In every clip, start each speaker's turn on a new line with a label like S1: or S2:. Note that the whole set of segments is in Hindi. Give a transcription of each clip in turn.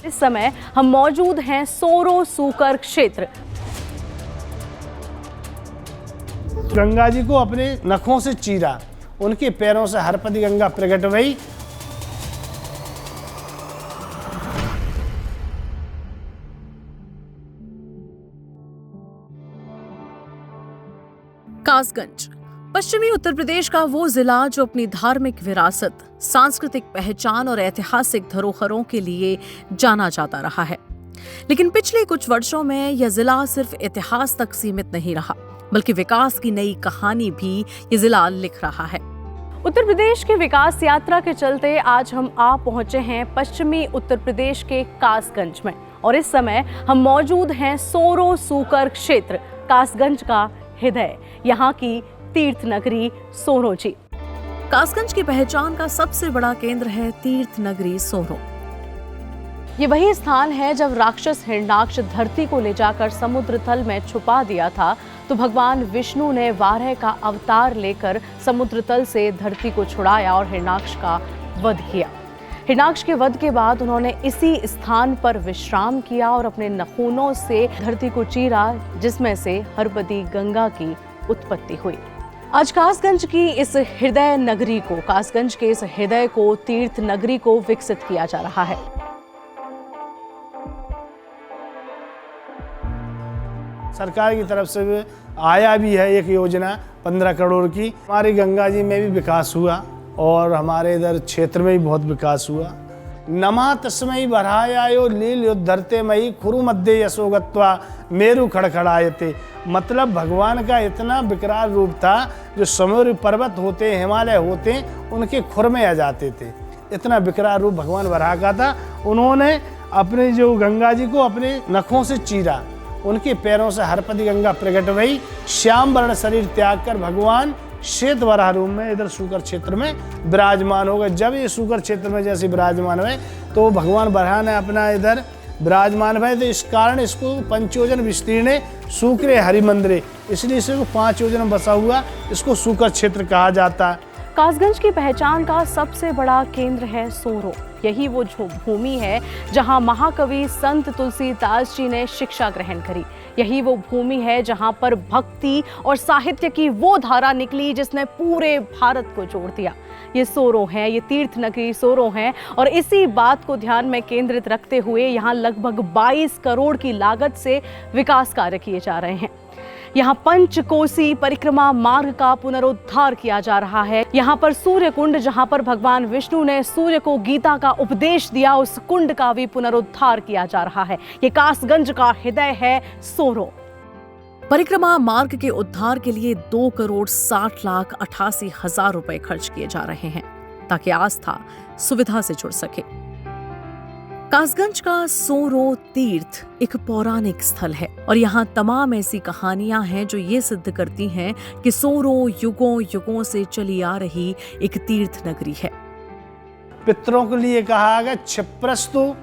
S1: इस समय हम मौजूद हैं सोरो सूकर क्षेत्र।
S2: गंगा जी को अपने नखों से चीरा, उनके पैरों से हरपति गंगा प्रकट हुई।
S1: कासगंज पश्चिमी उत्तर प्रदेश का वो जिला जो अपनी धार्मिक विरासत, सांस्कृतिक पहचान और ऐतिहासिक धरोहरों के लिए जाना जाता रहा है। लेकिन पिछले कुछ वर्षों में यह जिला सिर्फ इतिहास तक सीमित नहीं रहा, बल्कि विकास की नई कहानी भी ये जिला लिख रहा है। उत्तर प्रदेश की विकास यात्रा के चलते आज हम आ पहुंचे हैं पश्चिमी उत्तर प्रदेश के कासगंज में, और इस समय हम मौजूद हैं सोरो सूकर क्षेत्र, कासगंज का हृदय, यहाँ की तीर्थ नगरी सोरो जी। कासगंज की पहचान का सबसे बड़ा केंद्र है तीर्थ नगरी सोरो। ये वही स्थान है जब राक्षस हिरण्याक्ष धरती को ले जाकर समुद्र तल में छुपा दिया था, तो भगवान विष्णु ने वाराह का अवतार लेकर समुद्र तल से धरती को छुड़ाया और हिरण्याक्ष का वध किया। हिरण्याक्ष के वध के बाद उन्होंने इसी स्थान पर विश्राम किया और अपने नखूनों से धरती को चीरा, जिसमें से हरपति गंगा की उत्पत्ति हुई। आज कासगंज की इस हृदय नगरी को, कासगंज के इस हृदय को, तीर्थ नगरी को विकसित किया जा रहा है।
S2: सरकार की तरफ से आया भी है एक योजना 15 करोड़ की। हमारी गंगा जी में भी विकास हुआ और हमारे इधर क्षेत्र में भी बहुत विकास हुआ। नमा तस्मै बरहायायो लील युद्धरते मई खुरु मध्य यशोगत्वा मेरु खड़खड़ायते। मतलब भगवान का इतना विकराल रूप था, जो समुद्र पर्वत होते, हिमालय होते, उनके खुर में आ जाते थे। इतना विकराल रूप भगवान बराह का था। उन्होंने अपने जो गंगा जी को अपने नखों से चीरा, उनके पैरों से हरपति गंगा प्रकट हुई। श्याम वर्ण शरीर त्याग कर भगवान श्वेत वराह रूप में इधर सूकर क्षेत्र में विराजमान हो गए। जब ये सूकर क्षेत्र में जैसे विराजमान हुए, तो भगवान बराह ने अपना इधर विराजमान हुए, तो इस कारण इसको 5 योजन विस्तीर्ण सूकरे हरि मंदिर, इसलिए इसको 5 योजन बसा हुआ इसको सूकर क्षेत्र कहा जाता है।
S1: कासगंज की पहचान का सबसे बड़ा केंद्र है सोरो। यही वो भूमि है जहां महाकवि संत तुलसीदास जी ने शिक्षा ग्रहण करी। यही वो भूमि है जहां पर भक्ति और साहित्य की वो धारा निकली जिसने पूरे भारत को जोड़ दिया। ये सोरो है, ये तीर्थ नगरी सोरो है, और इसी बात को ध्यान में केंद्रित रखते हुए यहाँ लगभग 22 करोड़ की लागत से विकास कार्य किए जा रहे हैं। यहाँ पंचकोसी परिक्रमा मार्ग का पुनरुद्धार किया जा रहा है। यहाँ पर सूर्य कुंड, जहाँ पर भगवान विष्णु ने सूर्य को गीता का उपदेश दिया, उस कुंड का भी पुनरुद्धार किया जा रहा है। ये कासगंज का हृदय है सोरो। परिक्रमा मार्ग के उद्धार के लिए 2,60,88,000 रुपए खर्च किए जा रहे हैं, ताकि आस्था सुविधा से जुड़ सके। कासगंज का सोरो तीर्थ एक पौराणिक स्थल है, और यहाँ तमाम ऐसी कहानियां हैं जो ये सिद्ध करती हैं कि सोरो युगों युगों से चली आ रही एक तीर्थ नगरी है।
S2: पितरों के लिए कहा गया क्षिप्रस्तु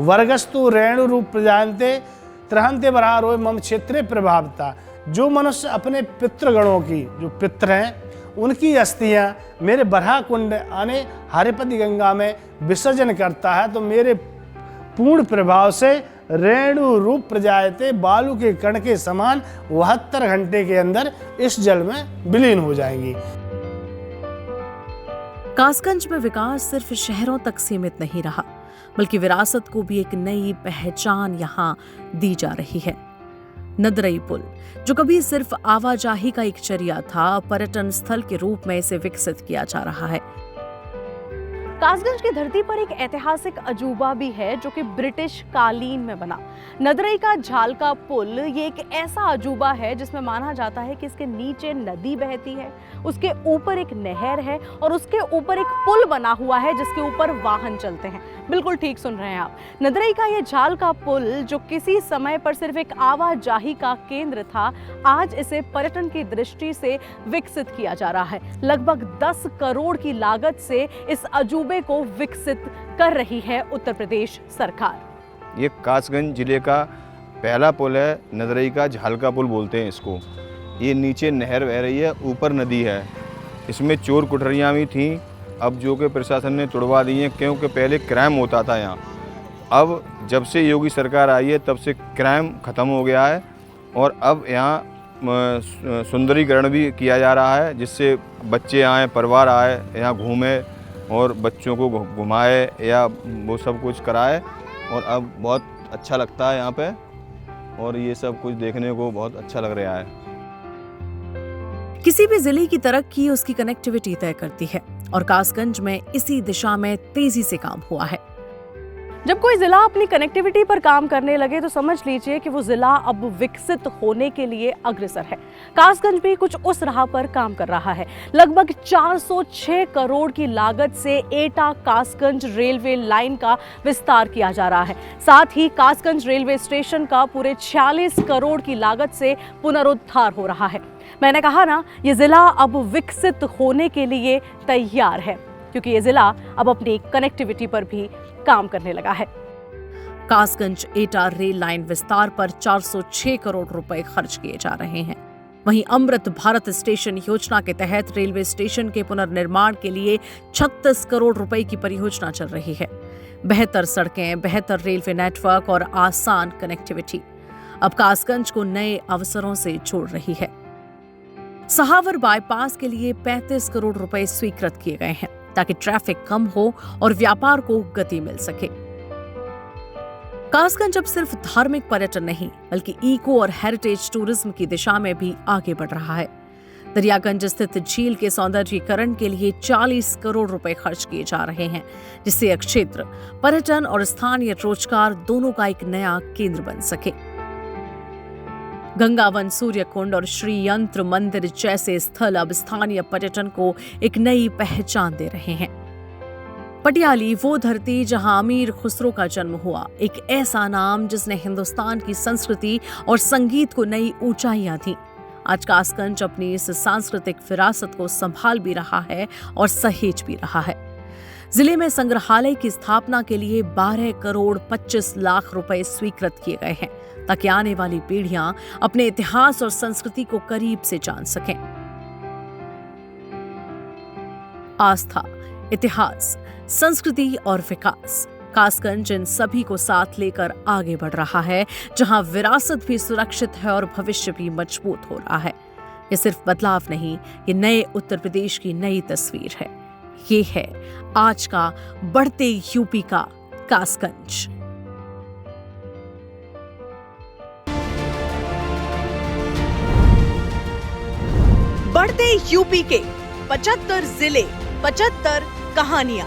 S2: वर्गस्तु रेणु रूप प्रजानते त्रहंते बरहा रोय मम क्षेत्रे प्रभावता। जो मनुष्य अपने पितृगणों की, जो पितृ हैं, उनकी अस्थियां मेरे बरहा कुंड यानी हरपति गंगा में विसर्जन करता है, तो मेरे पूर्ण प्रभाव से रेणु रूप प्रजायते, बालू के कण के समान 72 घंटे के अंदर इस जल में विलीन हो जाएंगी।
S1: कासगंज में विकास सिर्फ शहरों तक सीमित नहीं रहा, बल्कि विरासत को भी एक नई पहचान यहाँ दी जा रही है। नदरई पुल, जो कभी सिर्फ आवाजाही का एक जरिया था, पर्यटन स्थल के रूप में इसे विकसित किया जा रहा है। कासगंज की धरती पर एक ऐतिहासिक अजूबा भी है जो कि ब्रिटिश कालीन में बना। नदरई का झालका पुल ये एक ऐसा अजूबा है जिसमें माना जाता है कि इसके नीचे नदी बहती है, उसके ऊपर एक नहर है और उसके ऊपर एक पुल बना हुआ है जिसके ऊपर वाहन चलते हैं। बिल्कुल ठीक सुन रहे हैं आप। नदरई का ये झालका पुल जो किसी समय पर सिर्फ एक आवाजाही का केंद्र था, आज इसे पर्यटन की दृष्टि से विकसित किया जा रहा है। लगभग 10 करोड़ की लागत से इस अजूबे को विकसित कर रही है उत्तर प्रदेश सरकार।
S3: ये कासगंज जिले का पहला पुल है, नदरई का झालका पुल बोलते हैं इसको। ये नीचे नहर बह रही है, ऊपर नदी है। इसमें चोर कुठरियाँ भी थीं, अब जो कि प्रशासन ने तुड़वा दी हैं, क्योंकि पहले क्राइम होता था यहाँ। अब जब से योगी सरकार आई है तब से क्राइम ख़त्म हो गया है और अब यहाँ सुंदरीकरण भी किया जा रहा है, जिससे बच्चे आए, परिवार आए, यहाँ घूमे और बच्चों को घुमाए या वो सब कुछ कराए और अब बहुत अच्छा लगता है यहाँ पे और ये सब कुछ देखने को बहुत अच्छा लग रहा है।
S1: किसी भी जिले की तरक्की उसकी कनेक्टिविटी तय करती है और कासगंज में इसी दिशा में तेजी से काम हुआ है। जब कोई जिला अपनी कनेक्टिविटी पर काम करने लगे तो समझ लीजिए कि वो जिला अब विकसित होने के लिए अग्रसर है। कासगंज भी कुछ उस राह पर काम कर रहा है। लगभग 406 करोड़ की लागत से एटा कासगंज रेलवे लाइन का विस्तार किया जा रहा है। साथ ही कासगंज रेलवे स्टेशन का पूरे 46 करोड़ की लागत से पुनरुद्धार हो रहा है। मैंने कहा ना, ये जिला अब विकसित होने के लिए तैयार है क्योंकि ये जिला अब अपनी कनेक्टिविटी पर भी काम करने लगा है। कासगंज एटा रेल लाइन विस्तार पर 406 करोड़ रुपए खर्च किए जा रहे हैं। वहीं अमृत भारत स्टेशन योजना के तहत रेलवे स्टेशन के पुनर्निर्माण के लिए 36 करोड़ रुपए की परियोजना चल रही है। बेहतर सड़कें, बेहतर रेलवे नेटवर्क और आसान कनेक्टिविटी अब कासगंज को नए अवसरों से जोड़ रही है। सहावर बाईपास के लिए 35 करोड़ रुपए स्वीकृत किए गए हैं ताकि ट्रैफिक कम हो और व्यापार को गति मिल सके। कासगंज अब सिर्फ धार्मिक पर्यटन नहीं बल्कि इको और हेरिटेज टूरिज्म की दिशा में भी आगे बढ़ रहा है। दरियागंज स्थित झील के सौंदर्यीकरण के लिए 40 करोड़ रुपए खर्च किए जा रहे हैं, जिससे यह क्षेत्र पर्यटन और स्थानीय रोजगार दोनों का एक नया केंद्र बन सके। गंगावन, सूर्यकुंड और श्री यंत्र मंदिर जैसे स्थल अब स्थानीय पर्यटन को एक नई पहचान दे रहे हैं। पटियाली वो धरती जहां अमीर खुसरो का जन्म हुआ, एक ऐसा नाम जिसने हिंदुस्तान की संस्कृति और संगीत को नई ऊंचाइयां दी। आज कासगंज अपनी इस सांस्कृतिक विरासत को संभाल भी रहा है और सहेज भी रहा है। जिले में संग्रहालय की स्थापना के लिए 12 करोड़ 25 लाख रुपए स्वीकृत किए गए हैं ताकि आने वाली पीढ़ियां अपने इतिहास और संस्कृति को करीब से जान सकें। आस्था, इतिहास, संस्कृति और विकास, कासगंज इन सभी को साथ लेकर आगे बढ़ रहा है, जहां विरासत भी सुरक्षित है और भविष्य भी मजबूत हो रहा है। ये सिर्फ बदलाव नहीं, ये नए उत्तर प्रदेश की नई तस्वीर है। ये है आज का बढ़ते यूपी का कासगंज।
S4: बढ़ते यूपी के 75 जिले, 75 कहानियां।